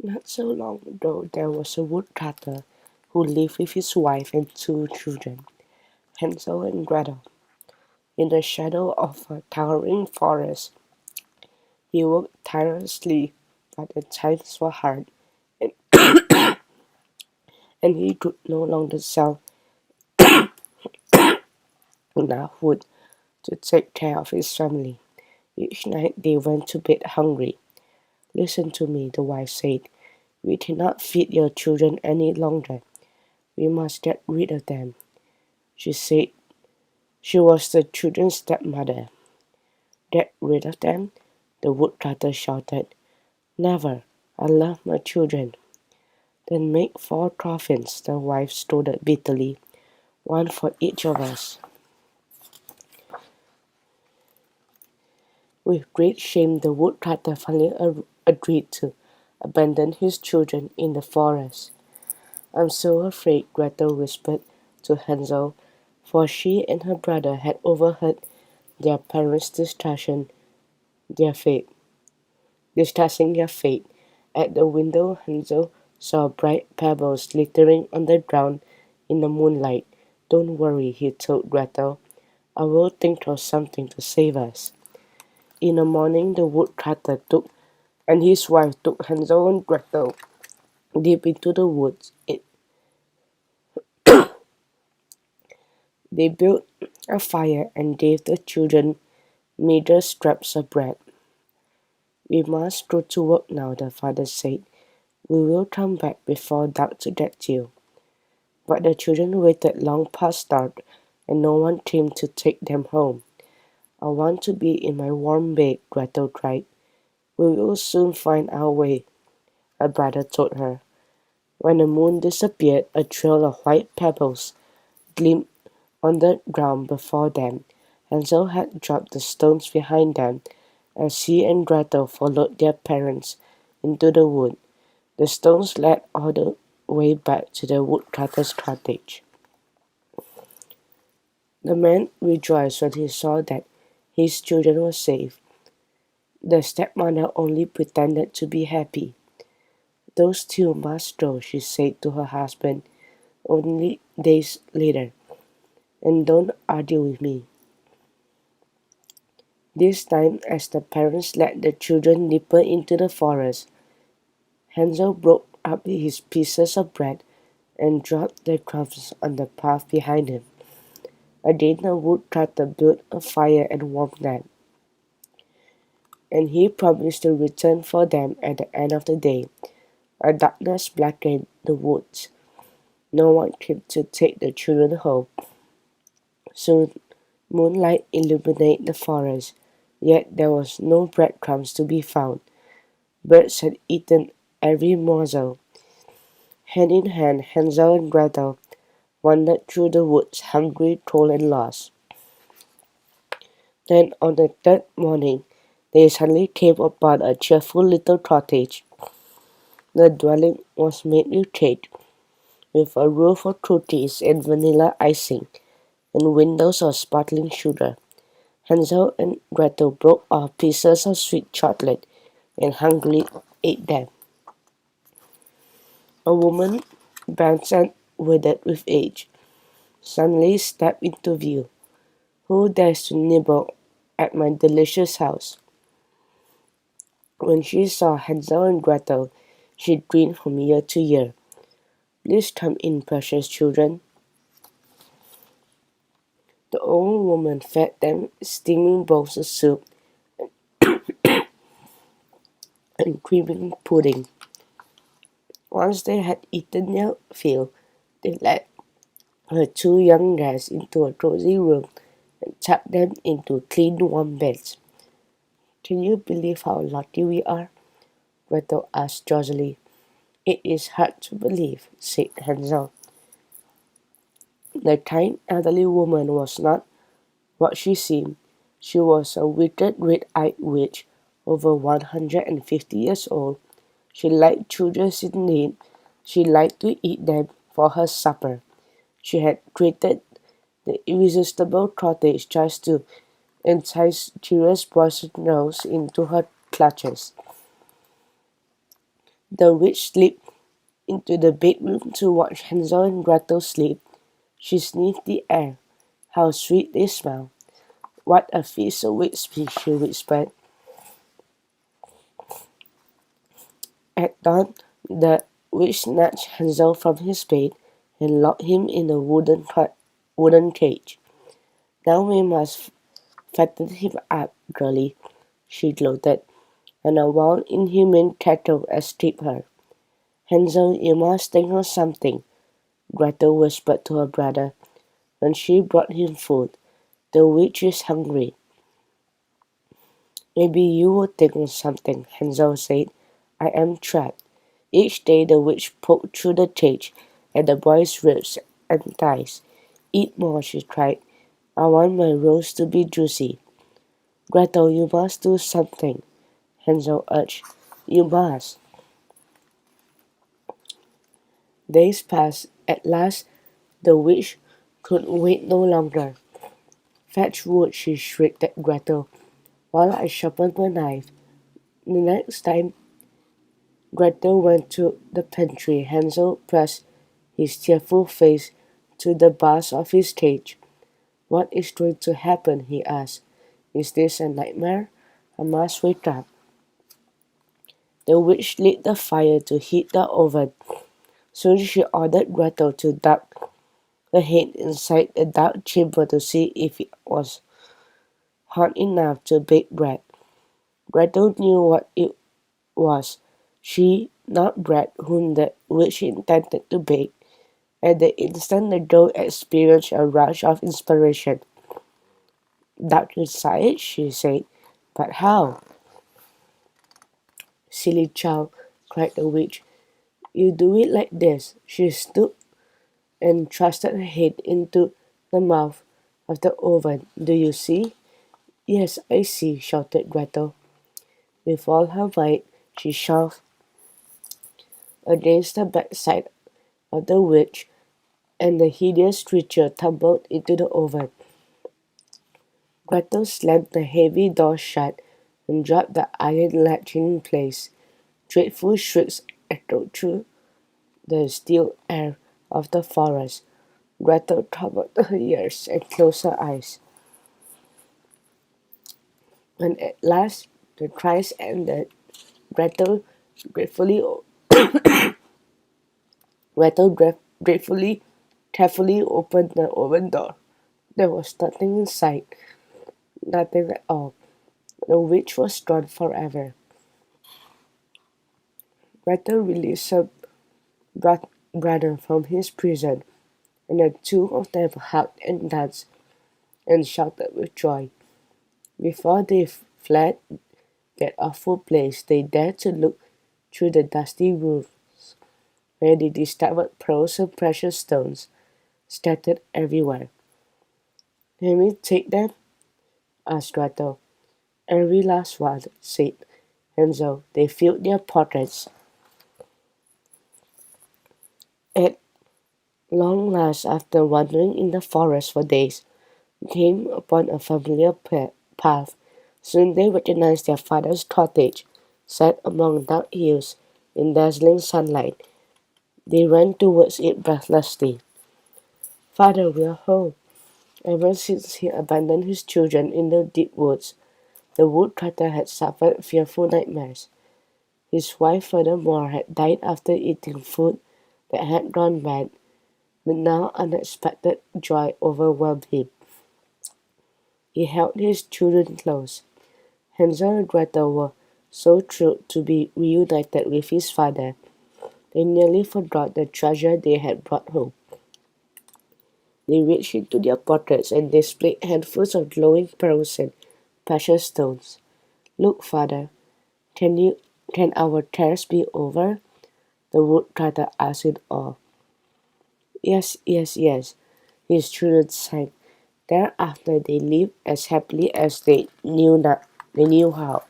Not so long ago, there was a woodcutter who lived with his wife and two children, Hansel and Gretel. In the shadow of a towering forest, he worked tirelessly, but the times were hard, and, and he could no longer sell enough wood to take care of his family. Each night they went to bed hungry. "Listen to me," the wife said. "We cannot feed your children any longer. We must get rid of them." She said she was the children's stepmother. "Get rid of them?" the woodcutter shouted. "Never! I love my children." "Then make 4 coffins," the wife scolded bitterly. "One for each of us." With great shame, the woodcutter finally agreed to abandon his children in the forest. "I'm so afraid," Gretel whispered to Hansel, for she and her brother had overheard their parents their fate. discussing their fate. At the window, Hansel saw bright pebbles glittering on the ground in the moonlight. "Don't worry," he told Gretel. "I will think of something to save us." In the morning, the woodcutter and his wife took Hansel and Gretel deep into the woods. They built a fire and gave the children meager scraps of bread. "We must go to work now," the father said. "We will come back before dark to get you." But the children waited long past dark, and no one came to take them home. "I want to be in my warm bed," Gretel cried. "We will soon find our way," her brother told her. When the moon disappeared, a trail of white pebbles gleamed on the ground before them. Hansel had dropped the stones behind them as he and Gretel followed their parents into the wood. The stones led all the way back to the woodcutter's cottage. The man rejoiced when he saw that his children were safe. The stepmother only pretended to be happy. "Those two must go," she said to her husband only days later, "and don't argue with me." This time, as the parents led the children deeper into the forest, Hansel broke up his pieces of bread and dropped the crumbs on the path behind him. Again the woodcutter built a fire and warmed them, and he promised to return for them at the end of the day. A darkness blackened the woods. No one came to take the children home. Soon moonlight illuminated the forest, yet there was no breadcrumbs to be found. Birds had eaten every morsel. Hand in hand, Hansel and Gretel wandered through the woods, hungry, cold, and lost. Then, on the third morning, they suddenly came upon a cheerful little cottage. The dwelling was made with cake, with a roof of cookies and vanilla icing, and windows of sparkling sugar. Hansel and Gretel broke off pieces of sweet chocolate and hungrily ate them. A woman, bent and withered with age, suddenly stepped into view. "Who dares to nibble at my delicious house?" When she saw Hansel and Gretel, she grinned from ear to ear. "Please come in, precious children." The old woman fed them steaming bowls of soup and creamy pudding. Once they had eaten their fill, they led her two young guests into a cozy room and tucked them into clean, warm beds. "Can you believe how lucky we are?" Gretel asked joyfully. "It is hard to believe," said Hansel. The kind elderly woman was not what she seemed. She was a wicked red-eyed witch over 150 years old. She liked children indeed. She liked to eat them for her supper. She had created the irresistible cottage just to entice curious boys and girls into her clutches. The witch slipped into the bedroom to watch Hansel and Gretel sleep. She sniffed the air. How sweet they smell! What a feast awaits me, she whispered. At dawn, the witch snatched Hansel from his bed and locked him in a wooden cage. Now we must fatten him up, girlie, she gloated, and a wild, inhuman cackle escaped her. Hansel, you must think of something, Gretel whispered to her brother when she brought him food. The witch is hungry. Maybe you will think of something, Hansel said. I am trapped. Each day the witch poked through the cage at the boy's ribs and thighs. Eat more, she cried. I want my roast to be juicy. Gretel, you must do something, Hansel urged. You must. Days passed. At last, the witch could wait no longer. Fetch wood, she shrieked at Gretel, while I sharpened my knife. The next time Gretel went to the pantry, Hansel pressed his tearful face to the bars of his cage. What is going to happen? He asked. Is this a nightmare? I must wake up. The witch lit the fire to heat the oven. Soon she ordered Gretel to duck her head inside the dark chamber to see if it was hot enough to bake bread. Gretel knew what it was. She, not bread, whom the witch intended to bake. At the instant the dough experienced a rush of inspiration. Duck inside, she said. But how? Silly child, cried the witch. You do it like this. She stooped and thrusted her head into the mouth of the oven. Do you see? Yes, I see, shouted Gretel. With all her might, she shoved against the backside of the witch, and the hideous creature tumbled into the oven. Gretel slammed the heavy door shut and dropped the iron latch in place. Dreadful shrieks echoed through the still air of the forest. Gretel covered her ears and closed her eyes. When at last the cries ended, Gretel gratefully, gratefully, carefully opened the oven door. There was nothing inside, nothing at all. The witch was gone forever. Gretel released her brother from his prison, and the two of them hugged and danced and shouted with joy. Before they fled that awful place, they dared to look through the dusty roof, where they discovered pearls and precious stones scattered everywhere. Can we take them? Asked Gretel. Every last one, said Hansel. They filled their pockets. At long last, after wandering in the forest for days, they came upon a familiar path. Soon they recognized their father's cottage, set among dark hills in dazzling sunlight. They ran towards it breathlessly. Father, we are home. Ever since he abandoned his children in the deep woods, the woodcutter had suffered fearful nightmares. His wife, furthermore, had died after eating food that had gone bad, but now unexpected joy overwhelmed him. He held his children close. Hansel and Gretel were so thrilled to be reunited with his father, they nearly forgot the treasure they had brought home. They reached into their pockets and displayed handfuls of glowing pearls and precious stones. Look, father, can our cares be over? The woodcutter asked in awe. Yes, yes, yes, his children sang. Thereafter they lived as happily as they knew how.